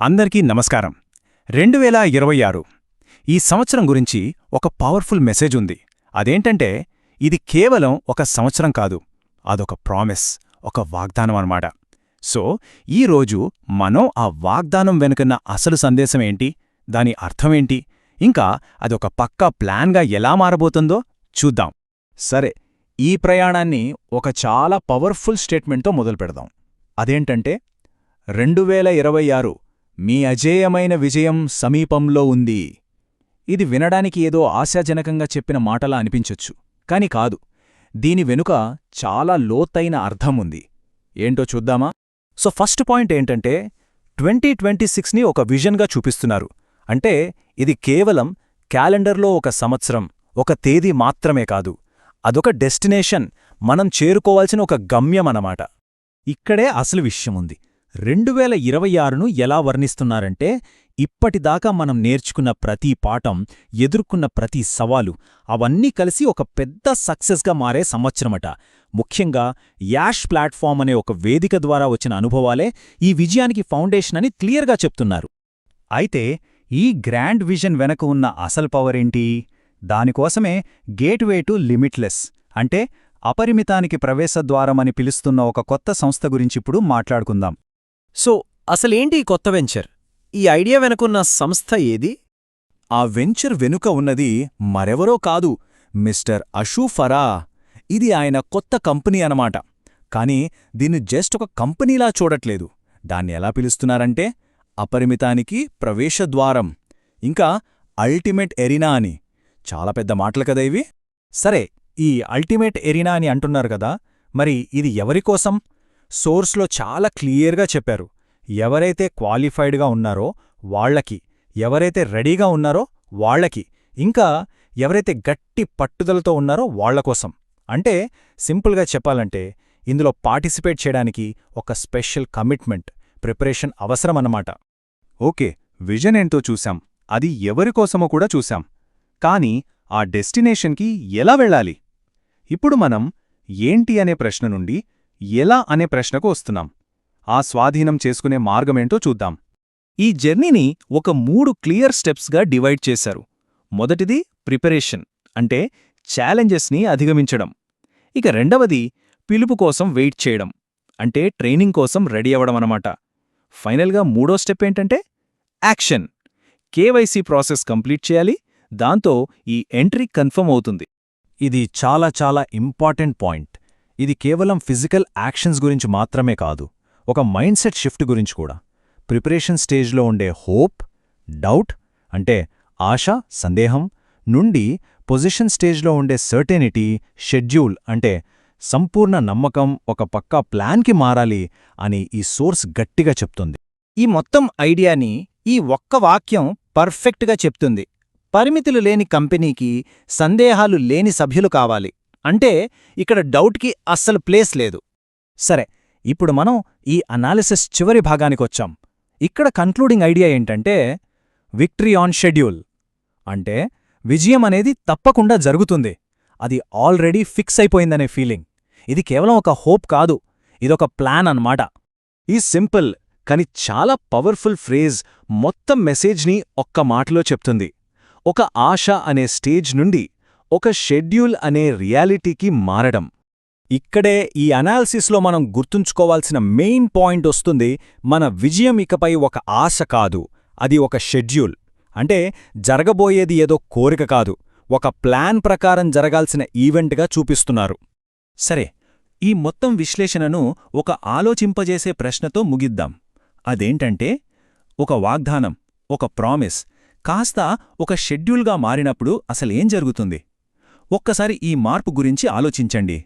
అందరికీ నమస్కారం. 2026 ఈ సంవత్సరం గురించి ఒక పవర్ఫుల్ మెసేజ్ ఉంది. అదేంటంటే ఇది కేవలం ఒక సంవత్సరం కాదు, అదొక ప్రామిస్, ఒక వాగ్దానం అన్నమాట. సో ఈరోజు మనం ఆ వాగ్దానం వెనుకన్న అసలు సందేశమేంటి, దాని అర్థమేంటి, ఇంకా అదొక పక్కా ప్లాన్గా ఎలా మారబోతుందో చూద్దాం. సరే, ఈ ప్రయాణాన్ని ఒక చాలా పవర్ఫుల్ స్టేట్మెంట్తో మొదలుపెడదాం. అదేంటంటే 2026 మీ అజేయమైన విజయం సమీపంలో ఉంది. ఇది వినడానికి ఏదో ఆశాజనకంగా చెప్పిన మాటలా అనిపించొచ్చు, కాని కాదు. దీని వెనుక చాలా లోతైన అర్థం ఉంది. ఏంటో చూద్దామా? సో ఫస్ట్ పాయింట్ ఏంటంటే 2026ని ఒక విజన్గా చూపిస్తున్నారు. అంటే ఇది కేవలం క్యాలెండర్లో ఒక సంవత్సరం, ఒక తేదీ మాత్రమే కాదు, అదొక డెస్టినేషన్, మనం చేరుకోవాల్సిన ఒక గమ్యమన్నమాట. ఇక్కడే అసలు విషయముంది. 2026ను ఎలా వర్ణిస్తున్నారంటే, ఇప్పటిదాకా మనం నేర్చుకున్న ప్రతి పాఠం, ఎదుర్కొన్న ప్రతి సవాలు, అవన్నీ కలిసి ఒక పెద్ద సక్సెస్గా మారే సంవత్సరమట. ముఖ్యంగా యాష్ ప్లాట్ఫామ్ అనే ఒక వేదిక ద్వారా వచ్చిన అనుభవాలే ఈ విజయానికి ఫౌండేషన్ అని క్లియర్గా చెప్తున్నారు. అయితే ఈ గ్రాండ్ విజన్ వెనక ఉన్న అసలు పవరేంటి? దానికోసమే గేట్వే టు లిమిట్లెస్, అంటే అపరిమితానికి ప్రవేశద్వారమని పిలుస్తున్న ఒక కొత్త సంస్థ గురించిప్పుడు మాట్లాడుకుందాం. సో అసలేంటి ఈ కొత్త వెంచర్? ఈ ఐడియా వెనుకున్న సంస్థ ఏది? ఆ వెంచర్ వెనుక ఉన్నది మరెవరో కాదు, మిస్టర్ అషూ ఫరా. ఇది ఆయన కొత్త కంపెనీ అన్నమాట. కానీ దీన్ని జస్ట్ ఒక కంపెనీలా చూడట్లేదు. దాన్ని ఎలా పిలుస్తున్నారంటే అపరిమితానికి ప్రవేశద్వారం, ఇంకా అల్టిమేట్ ఎరీనా అని. చాలా పెద్ద మాటలు కదా ఇవి. సరే, ఈ అల్టిమేట్ ఎరీనా అని అంటున్నారు కదా, మరి ఇది ఎవరికోసం? సోర్స్లో చాలా క్లియర్గా చెప్పారు. ఎవరైతే క్వాలిఫైడ్గా ఉన్నారో వాళ్లకి, ఎవరైతే రెడీగా ఉన్నారో వాళ్లకి, ఇంకా ఎవరైతే గట్టి పట్టుదలతో ఉన్నారో వాళ్లకోసం. అంటే సింపుల్గా చెప్పాలంటే ఇందులో పార్టిసిపేట్ చేయడానికి ఒక స్పెషల్ కమిట్మెంట్, ప్రిపరేషన్ అవసరమన్నమాట. ఓకే, విజన్ ఏంటో చూశాం, అది ఎవరికోసమో కూడా చూశాం. కానీ ఆ డెస్టినేషన్కి ఎలా వెళ్ళాలి? ఇప్పుడు మనం ఏంటి అనే ప్రశ్న నుండి ఎలా అనే ప్రశ్నకు వస్తున్నాం. ఆ స్వాధీనం చేసుకునే మార్గమేంటో చూద్దాం. ఈ జర్నీని ఒక 3 క్లియర్ స్టెప్స్గా డివైడ్ చేశారు. మొదటిది ప్రిపరేషన్, అంటే ఛాలెంజెస్ని అధిగమించడం. ఇక రెండవది పిలుపు కోసం వెయిట్ చేయడం, అంటే ట్రైనింగ్ కోసం రెడీ అవ్వడమన్నమాట. ఫైనల్గా మూడో స్టెప్ ఏంటంటే యాక్షన్. కేవైసీ ప్రాసెస్ కంప్లీట్ చేయాలి, దాంతో ఈ ఎంట్రీ కన్ఫర్మ్ అవుతుంది. ఇది చాలా చాలా ఇంపార్టెంట్ పాయింట్. ఇది కేవలం ఫిజికల్ యాక్షన్స్ గురించి మాత్రమే కాదు, ఒక మైండ్ సెట్ షిఫ్ట్ గురించి కూడా. ప్రిపరేషన్ స్టేజ్లో ఉండే హోప్, డౌట్ అంటే ఆశ, సందేహం నుండి పొజిషన్ స్టేజ్లో ఉండే సర్టెనిటీ, షెడ్యూల్ అంటే సంపూర్ణ నమ్మకం, ఒక పక్కా ప్లాన్కి మారాలి అని ఈ సోర్స్ గట్టిగా చెప్తుంది. ఈ మొత్తం ఐడియాని ఈ ఒక్క వాక్యం పర్ఫెక్ట్గా చెప్తుంది. పరిమితులు లేని కంపెనీకి సందేహాలు లేని సభ్యులు కావాలి. అంటే ఇక్కడ డౌట్కి అస్సలు ప్లేస్ లేదు. సరే, ఇప్పుడు మనం ఈ అనాలిసిస్ చివరి భాగానికొచ్చాం. ఇక్కడ కన్క్లూడింగ్ ఐడియా ఏంటంటే విక్టరీ ఆన్ షెడ్యూల్. అంటే విజయం అనేది తప్పకుండా జరుగుతుంది, అది ఆల్రెడీ ఫిక్స్ అయిపోయిందనే ఫీలింగ్. ఇది కేవలం ఒక హోప్ కాదు, ఇదొక ప్లాన్ అన్నమాట. ఈ సింపుల్ కాని చాలా పవర్ఫుల్ ఫ్రేజ్ మొత్తం మెసేజ్ని ఒక్క మాటలో చెప్తుంది. ఒక ఆశ అనే స్టేజ్ నుండి ఒక షెడ్యూల్ అనే రియాలిటీకి మారడం. ఇక్కడే ఈ అనాలిసిస్లో మనం గుర్తుంచుకోవాల్సిన మెయిన్ పాయింట్ వస్తుంది. మన విజయం ఇకపై ఒక ఆశ కాదు, అది ఒక షెడ్యూల్. అంటే జరగబోయేది ఏదో కోరిక కాదు, ఒక ప్లాన్ ప్రకారం జరగాల్సిన ఈవెంట్గా చూపిస్తున్నారు. సరే, ఈ మొత్తం విశ్లేషణను ఒక ఆలోచింపజేసే ప్రశ్నతో ముగిద్దాం. అదేంటంటే ఒక వాగ్దానం, ఒక ప్రామిస్ కాస్త ఒక షెడ్యూల్గా మారినప్పుడు అసలేం జరుగుతుంది? ఒక్కసారి ఈ మార్పు గురించి ఆలోచించండి.